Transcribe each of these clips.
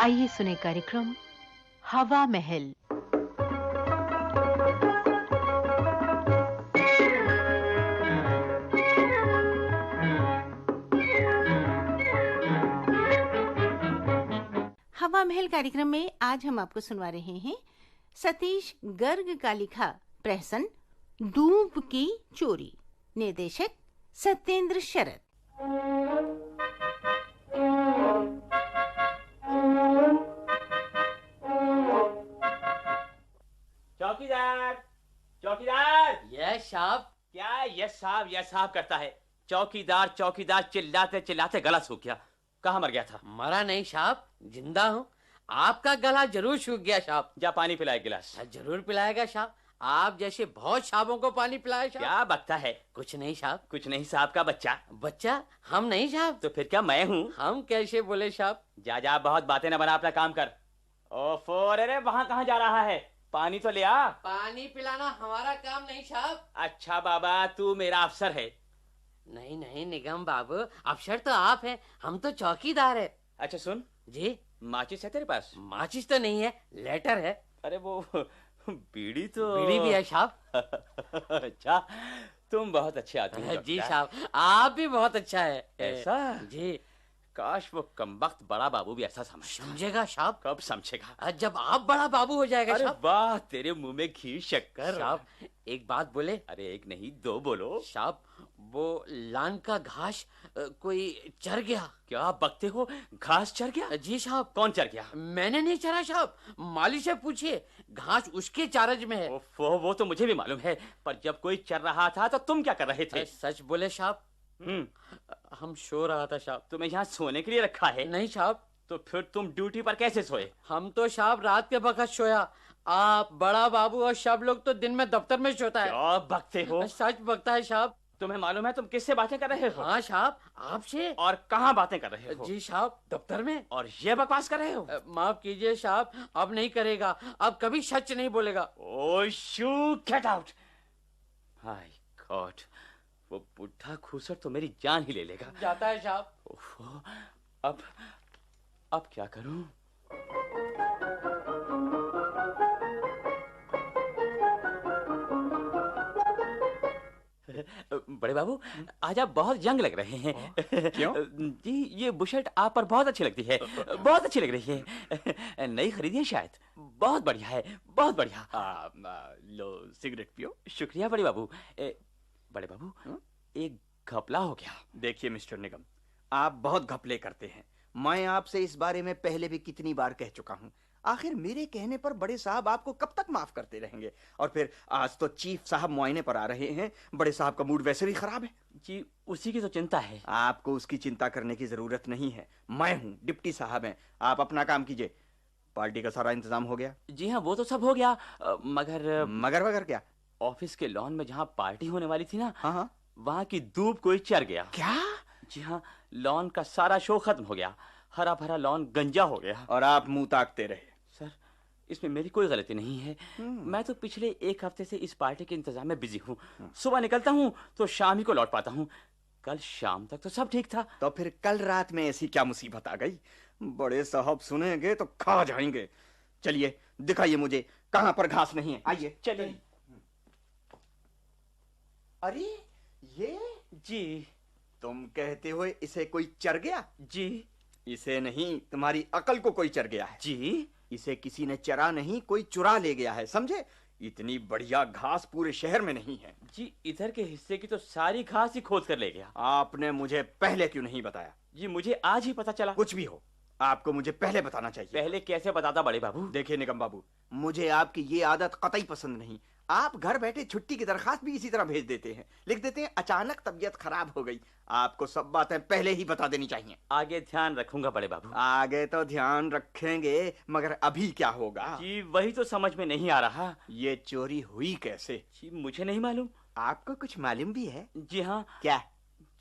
आइए सुने कार्यक्रम हवा महल। हवा महल कार्यक्रम में आज हम आपको सुनवा रहे हैं सतीश गर्ग का लिखा प्रहसन दूब की चोरी। निर्देशक सत्येंद्र शरद। चौकीदार, चौकीदार। यस साहब। क्या यस साहब करता है? चौकीदार चौकीदार चिल्लाते चिल्लाते गला सूख गया। कहाँ मर गया था? मरा नहीं साहब, जिंदा हूँ। आपका गला जरूर सूख गया साहब। जा पानी पिलाए गिलास। जरूर पिलाएगा साहब। आप जैसे बहुत साहबों को पानी पिलाए साहब। क्या बकता है? कुछ नहीं साहब। कुछ नहीं साहब का बच्चा। बच्चा हम नहीं साहब। तो फिर क्या मैं हूँ? हम कैसे बोले साहब? जा जा बहुत बातें न बना, अपना काम कर। ओफो, अरे वहाँ कहाँ जा रहा है? पानी तो ले आ। पानी पिलाना हमारा काम नहीं साहब। अच्छा बाबा, तू मेरा अफसर है। नहीं नहीं निगम बाबू, अफसर तो आप हैं, हम तो चौकीदार है। अच्छा सुन जी। माचिस है तेरे पास? माचिस तो नहीं है, लेटर है। अरे वो बीड़ी तो बीड़ी भी है साहब। अच्छा, तुम बहुत अच्छे आदमी हो। जी साहब, आप भी बहुत अच्छा है। ऐसा? जी। काश वो कमबख्त बड़ा बाबू भी ऐसा समझेगा साहब। कब समझेगा? जब आप बड़ा बाबू हो जाएगा अरे साहब। वाह, तेरे मुंह में घी शक्कर। साहब एक बात बोले? अरे एक नहीं दो बोलो। साहब वो लान का घास कोई चर गया। क्या बकते हो? घास चर गया? जी साहब। कौन चर गया? मैंने नहीं चरा साहब, माली से पूछिए, घास उसके चार्ज में है। वो तो मुझे भी मालूम है, पर जब कोई चर रहा था तो तुम क्या कर रहे थे? सच बोले साहब? हम सो रहा था साहब। तुम्हें यहाँ सोने के लिए रखा है? नहीं साहब। तो फिर तुम ड्यूटी पर कैसे सोए? हम तो साहब रात के वक्त सोया। आप बड़ा बाबू और सब लोग तो दिन में दफ्तर में सोता है। क्या बकते हो? सच बकता है साहब। तुम्हें मालूम है तुम किससे बातें कर रहे हो? हाँ साहब, आपसे। और कहाँ बातें कर रहे हो? जी साहब, दफ्तर में। और ये बकवास कर रहे हो? माफ कीजिए साहब, अब नहीं करेगा, अब कभी सच नहीं बोलेगा। ओह शू, गेट आउट। हाय गॉड, वो बुढ़ा खूसर तो मेरी जान ही ले लेगा। जाता है साहब। ओहो, अब क्या करूं? बड़े बाबू, आज आप बहुत यंग लग रहे हैं। क्यों? जी, ये बुशर्ट आप पर बहुत अच्छी लगती है, बहुत अच्छी लग रही है। नई खरीदी है शायद? बहुत बढ़िया है, बहुत बढ़िया। लो सिगरेट पियो। शुक्रिया बड़े बाबू। बड़े बाबू, एक घपला हो गया। देखिए मिस्टर निगम, आप बहुत घपले करते हैं। मैं आपसे इस बारे में पहले भी कितनी बार कह चुका हूं। आखिर मेरे कहने पर बड़े साहब आपको कब तक माफ करते रहेंगे? और फिर आज तो चीफ साहब मुआयने पर आ रहे हैं। बड़े साहब का मूड वैसे भी खराब है। जी, उसी की तो चिंता है। आपको उसकी चिंता करने की जरूरत नहीं है। मैं हूं, डिप्टी साहब हैं। आप अपना काम कीजिए। पार्टी का सारा इंतजाम हो गया? जी हाँ, वो तो सब हो गया, मगर मगर क्या? ऑफिस के लॉन में जहाँ पार्टी होने वाली थी ना, हाँ, वहाँ की धूप कोई चर गया। क्या? जी हाँ, लॉन का सारा शो खत्म हो गया। हरा भरा लॉन गंजा हो गया। और आप मुंह ताकते रहे। सर, इसमें मेरी कोई गलती नहीं है। मैं तो पिछले एक हफ्ते से इस पार्टी के इंतजाम में बिजी हूँ। सुबह निकलता हूँ तो शाम ही को लौट पाता हूँ। कल शाम तक तो सब ठीक था। तो फिर कल रात में ऐसी क्या मुसीबत आ गई? बड़े साहब सुनेंगे तो खा जाएंगे। चलिए दिखाइए मुझे कहां पर घास नहीं है। आइए चलिए। अरे ये जी। तुम कहते हो इसे कोई चर गया? जी। इसे नहीं, तुम्हारी अकल को कोई चर गया है। जी। इसे किसी ने चरा नहीं, कोई चुरा ले गया है, समझे? इतनी बढ़िया घास पूरे शहर में नहीं है। जी, इधर के हिस्से की तो सारी घास ही खोद कर ले गया। आपने मुझे पहले क्यों नहीं बताया? जी, मुझे आज ही पता चला। कुछ भी हो, आपको मुझे पहले बताना चाहिए। पहले कैसे बताता बड़े बाबू? देखिए निगम बाबू, मुझे आपकी ये आदत कतई पसंद नहीं। आप घर बैठे छुट्टी की दरखास्त भी इसी तरह भेज देते हैं, लिख देते हैं अचानक तबीयत खराब हो गई। आपको सब बातें पहले ही बता देनी चाहिए। आगे ध्यान रखूंगा बड़े बाबू। आगे तो ध्यान रखेंगे, मगर अभी क्या होगा? जी, वही तो समझ में नहीं आ रहा। ये चोरी हुई कैसे? जी, मुझे नहीं मालूम। आपको कुछ मालूम भी है? जी हाँ। क्या?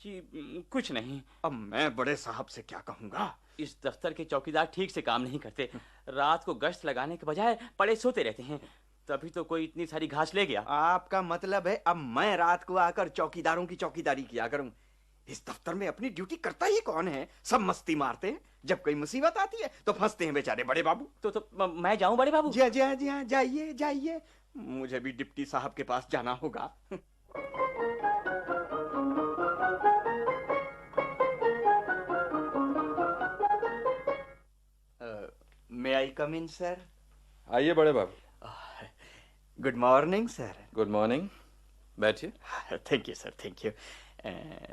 जी, कुछ नहीं। अब मैं बड़े साहब से क्या कहूँगा? इस दफ्तर के चौकीदार ठीक से काम नहीं करते। रात को गश्त लगाने के बजाय पड़े सोते रहते हैं। तभी तो कोई इतनी सारी घास ले गया। आपका मतलब है अब मैं रात को आकर चौकीदारों की चौकीदारी किया करूं? इस दफ्तर में अपनी ड्यूटी करता ही कौन है? सब मस्ती मारते हैं। जब कोई मुसीबत आती है तो फंसते हैं बेचारे बड़े बाबू। मैं जाऊं बड़े बाबू? जी हाँ, जी हाँ, जी हाँ, जाइए जाइए, मुझे भी डिप्टी साहब के पास जाना होगा। May I come in sir? आइए बड़े बाबू। Good morning sir. Good morning, बैठिए। Thank you sir, thank you.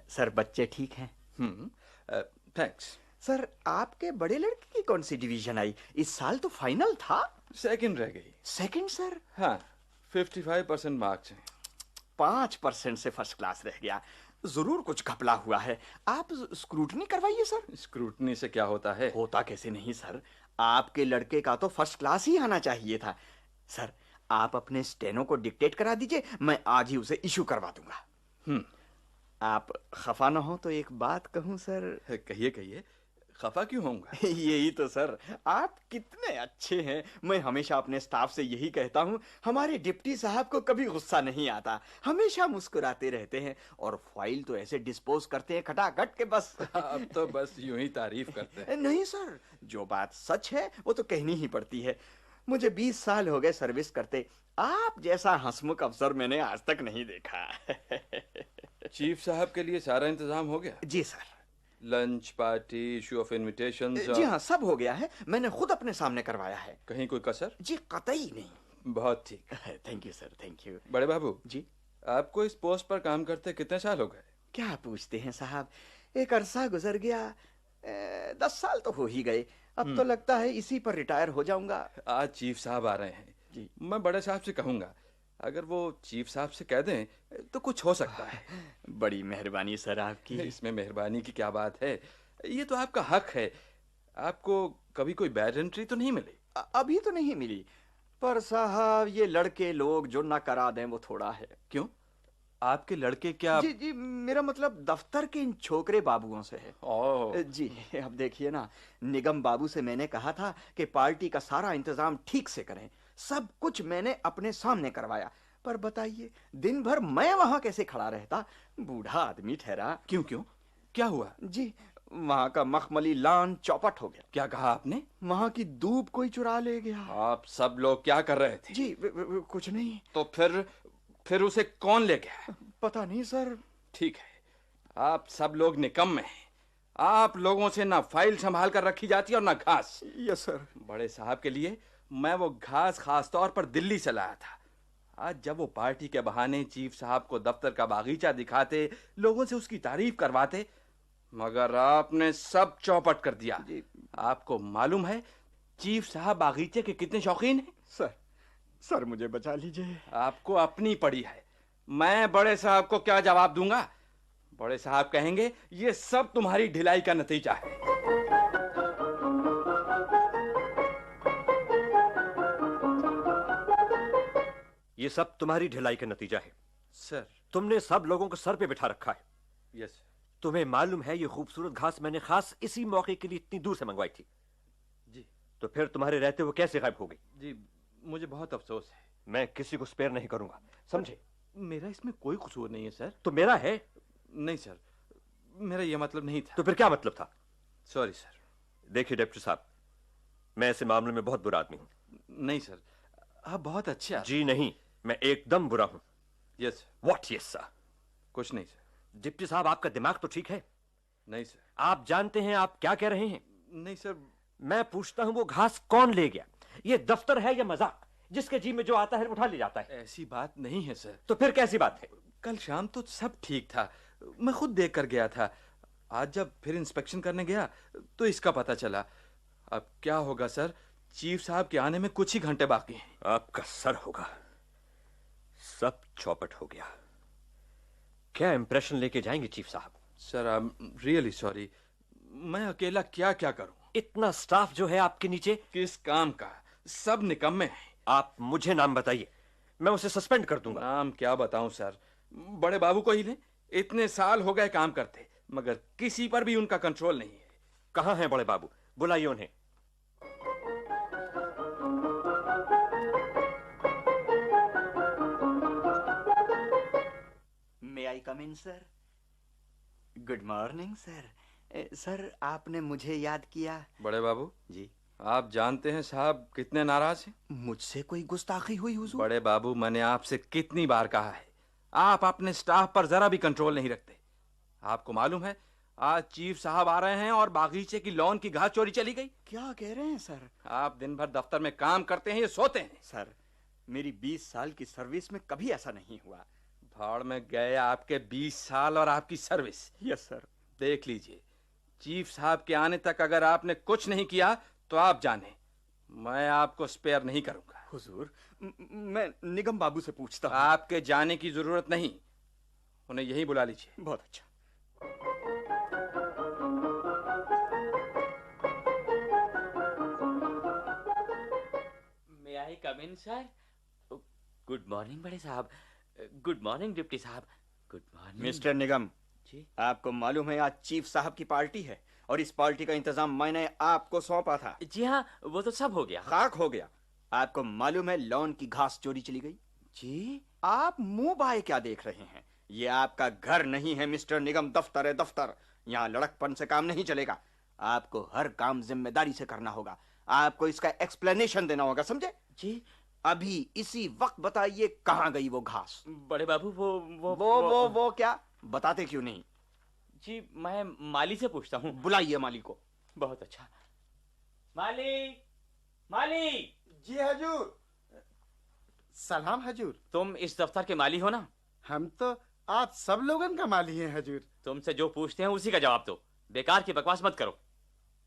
Sir बच्चे ठीक हैं? थैंक्स। सर आपके बड़े लड़के की कौन सी डिवीजन आई? इस साल तो फाइनल था। सेकंड रह गई। Second sir? हाँ, 55% मार्क्स हैं। 5% से फर्स्ट क्लास रह गया। जरूर कुछ घपला हुआ है। आप स्क्रूटनी करवाइए सर। स्क्रूटनी से क्या होता है? होता कैसे नहीं सर, आपके लड़के का तो फर्स्ट क्लास ही आना चाहिए था। सर आप अपने स्टेनो को डिक्टेट करा दीजिए, मैं आज ही उसे इशू करवा दूंगा। आप खफा ना हो तो एक बात कहूं सर? कहिए कहिए, खफा क्यों होऊंगा? यही तो सर, आप कितने अच्छे हैं। मैं हमेशा अपने स्टाफ से यही कहता हूँ, हमारे डिप्टी साहब को कभी गुस्सा नहीं आता, हमेशा मुस्कुराते रहते हैं और फाइल तो ऐसे डिस्पोज करते हैं खटाखट के बस। आप तो बस यूं ही तारीफ करते हैं। नहीं सर, जो बात सच है वो तो कहनी ही पड़ती है। मुझे 20 साल हो गए सर्विस करते, आप जैसा हंसमुख अफसर मैंने आज तक नहीं देखा। चीफ साहब के लिए सारा इंतजाम हो गया? जी sir. Lunch party, issue of invitations? जी हाँ, सब हो गया है, मैंने खुद अपने सामने करवाया है। कहीं कोई कसर? जी कतई नहीं। बहुत ठीक। Thank you sir, thank you. बड़े बाबू जी? आपको इस पोस्ट पर काम करते कितने साल हो गए? क्या पूछते हैं साहब, एक अरसा गुजर गया, 10 साल तो हो ही गए। अब तो लगता है इसी पर रिटायर हो जाऊंगा। आज चीफ साहब आ रहे हैं जी। मैं बड़े साहब से कहूंगा, अगर वो चीफ साहब से कह दें तो कुछ हो सकता है। बड़ी मेहरबानी सर आपकी। इसमें मेहरबानी की क्या बात है, ये तो आपका हक है। आपको कभी कोई बैड एंट्री तो नहीं मिली? अभी तो नहीं मिली, पर साहब ये लड़के लोग जो ना करा दें वो थोड़ा है। क्यों, आपके लड़के क्या? जी जी, मेरा मतलब दफ्तर के इन छोकरे बाबुओं से है। ओह जी, अब देखिए ना, निगम बाबू से मैंने कहा था कि पार्टी का सारा इंतजाम ठीक से करें, सब कुछ मैंने अपने सामने करवाया, पर बताइए दिन भर मैं वहां कैसे खड़ा रहता? बूढ़ा आदमी ठहरा। क्यों क्यों, क्या हुआ? जी, वहां का मखमली लान चौपट हो गया। क्या कहा आपने? वहां की दूब कोई चुरा ले गया। आप सब लोग क्या कर रहे थे? जी कुछ नहीं। तो फिर उसे कौन ले गया? पता नहीं सर। ठीक है, आप सब लोग निकम्मे हैं। आप लोगों से ना फाइल संभाल कर रखी जाती और ना घास। Yes sir. बड़े साहब के लिए मैं वो घास खास तौर पर दिल्ली से लाया था। आज जब वो पार्टी के बहाने चीफ साहब को दफ्तर का बागीचा दिखाते, लोगों से उसकी तारीफ करवाते, मगर आपने सब चौपट कर दिया। आपको मालूम है चीफ साहब बागीचे के कितने शौकीन हैं? सर मुझे बचा लीजिए। आपको अपनी पड़ी है, मैं बड़े साहब को क्या जवाब दूंगा? बड़े साहब कहेंगे ये सब तुम्हारी ढिलाई का नतीजा है। ये सब तुम्हारी ढिलाई का नतीजा है। सर। तुमने सब लोगों को सर पे बिठा रखा है। यस। तुम्हें मालूम है ये खूबसूरत घास मैंने खास इसी मौके के लिए इतनी दूर से मंगवाई थी। जी। तो फिर तुम्हारे रहते हुए कैसे गायब हो गई? जी मुझे बहुत अफसोस है। मैं किसी को स्पेयर नहीं करूंगा, समझे? मेरा इसमें कोई कसूर नहीं है सर। तो मेरा है? नहीं सर, मेरा यह मतलब नहीं था। तो फिर क्या मतलब था? Sorry sir. देखिए डिप्टी साहब, मैं ऐसे मामले में बहुत बुरा आदमी हूं। नहीं सर, आप बहुत अच्छे आदमी। जी नहीं, मैं एकदम बुरा हूं। यस। What yes sir? कुछ नहीं सर। डिप्टी साहब, आपका दिमाग तो ठीक है? नहीं सर। आप जानते हैं आप क्या कह रहे हैं? नहीं सर। मैं पूछता हूं वो घास कौन ले गया? ये दफ्तर है या मजाक? जिसके जी में जो आता है उठा ले जाता है। ऐसी बात नहीं है सर। तो फिर कैसी बात है? कल शाम तो सब ठीक था, मैं खुद देख कर गया था। आज जब फिर इंस्पेक्शन करने गया तो इसका पता चला। अब क्या होगा सर, चीफ साहब के आने में कुछ ही घंटे बाकी हैं। आपका सर होगा। सब चौपट हो गया। क्या इंप्रेशन लेके जाएंगे चीफ साहब? Sir I am really sorry, मैं अकेला क्या क्या करूं? इतना स्टाफ जो है आपके नीचे। किस काम का, सब निकम्मे हैं। आप मुझे नाम बताइए, मैं उसे सस्पेंड कर दूंगा। नाम क्या बताऊं सर, बड़े बाबू को ही ले, इतने साल हो गए काम करते, मगर किसी पर भी उनका कंट्रोल नहीं है। कहां हैं बड़े बाबू? बुलाइए उन्हें। May I come in sir? Good morning sir. Sir आपने मुझे याद किया। बड़े बाबू जी। आप जानते हैं साहब कितने नाराज हैं? मुझसे कोई गुस्ताखी हुई हुजूर? बड़े बाबू मैंने आपसे कितनी बार कहा है, आप अपने स्टाफ पर जरा भी कंट्रोल नहीं रखते। आपको मालूम है आज चीफ साहब आ रहे हैं और बागीचे की लॉन की घास चोरी चली गई। क्या कह रहे हैं सर? आप दिन भर दफ्तर में काम करते हैं, ये सोते हैं। सर मेरी 20 साल की सर्विस में कभी ऐसा नहीं हुआ। भाड़ में गए आपके 20 साल और आपकी सर्विस। Yes sir. देख लीजिए, चीफ साहब के आने तक अगर आपने कुछ नहीं किया तो आप जाने, मैं आपको स्पेयर नहीं करूंगा। हुजूर मैं निगम बाबू से पूछता हूँ। आपके जाने की जरूरत नहीं, उन्हें यही बुला लीजिए। बहुत अच्छा। May I come in, sir? Good morning बड़े साहब। गुड मॉर्निंग डिप्टी साहब। गुड मॉर्निंग मिस्टर निगम जी। आपको मालूम है आज चीफ साहब की पार्टी है और इस पार्टी का इंतजाम मैंने आपको सौंपा था। जी हाँ, वो तो सब हो गया। खाक हो गया। आपको मालूम है लॉन की घास चोरी चली गई। जी आप मुंह बाए क्या देख रहे हैं? ये आपका घर नहीं है मिस्टर निगम, दफ्तर है दफ्तर। यहाँ लड़कपन से काम नहीं चलेगा। आपको हर काम जिम्मेदारी से करना होगा। आपको इसका एक्सप्लेनेशन देना होगा, समझे? जी। अभी इसी वक्त बताइए कहाँ गई वो घास? बड़े बाबू वो क्या बताते क्यों नहीं? जी मैं माली से पूछता हूँ। बुलाइए माली को। बहुत अच्छा। माली, माली। जी हजूर। सलाम हजूर। तुम इस दफ्तर के माली हो ना? हम तो आप सब लोगन का माली हैं हजूर। तुमसे जो पूछते हैं उसी का जवाब दो, बेकार की बकवास मत करो।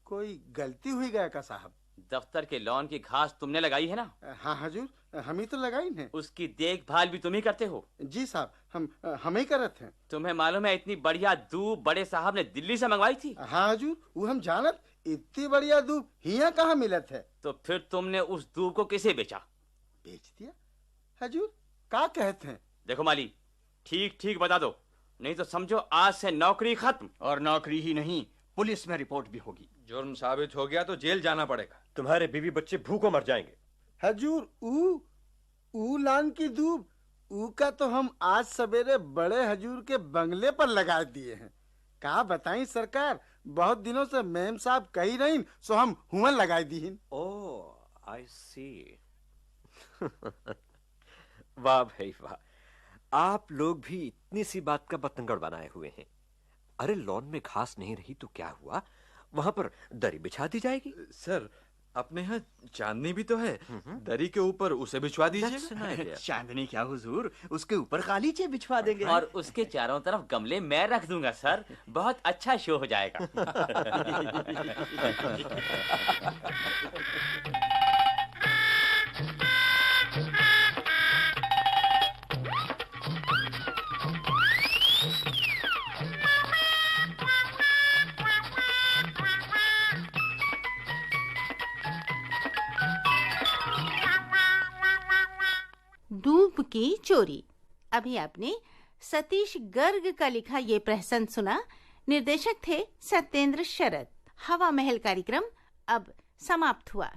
कोई गलती हुई गया का साहब? दफ्तर के लॉन की घास तुमने लगाई है ना? हाँ हजूर, हम ही तो लगाई हैं। उसकी देखभाल भी तुम ही करते हो? जी साहब, हम ही करत हैं। तुम्हें मालूम है इतनी बढ़िया दूब बड़े साहब ने दिल्ली से मंगवाई थी? हाँ हजूर, वो हम जानत। इतनी बढ़िया दूब हिया कहाँ मिलत है? तो फिर तुमने उस दूब को किसे बेचा? बेच दिया हजूर। क्या कहते हैं? देखो माली, ठीक ठीक बता दो, नहीं तो समझो आज से नौकरी खत्म। और नौकरी ही नहीं, पुलिस में रिपोर्ट भी होगी। जुर्म साबित हो गया तो जेल जाना पड़ेगा। तुम्हारे बीवी बच्चे भूखों मर जाएंगे। हजूर ऊ लान की दूब, ऊ का तो हम आज सवेरे बड़े हजूर के बंगले पर लगा दिए हैं। का बताई सरकार, बहुत दिनों से मेम साहब कही नहीं, सो हम हुआ लगा दी। ओह आई सी। वाह भाई वाह, आप लोग भी इतनी सी बात का बतंगड़ बनाए हुए हैं। अरे लॉन में घास नहीं रही तो क्या हुआ, वहां पर दरी बिछा दी जाएगी। सर अपने यहाँ चांदनी भी तो है, दरी के ऊपर उसे बिछवा दीजिए। चांदनी क्या हुजूर, उसके ऊपर गालीचे बिछवा देंगे। और उसके चारों तरफ गमले मैं रख दूंगा सर, बहुत अच्छा शो हो जाएगा। दूब की चोरी। अभी आपने सतीश गर्ग का लिखा ये प्रहसन सुना। निर्देशक थे सत्येंद्र शरद। हवा महल कार्यक्रम अब समाप्त हुआ।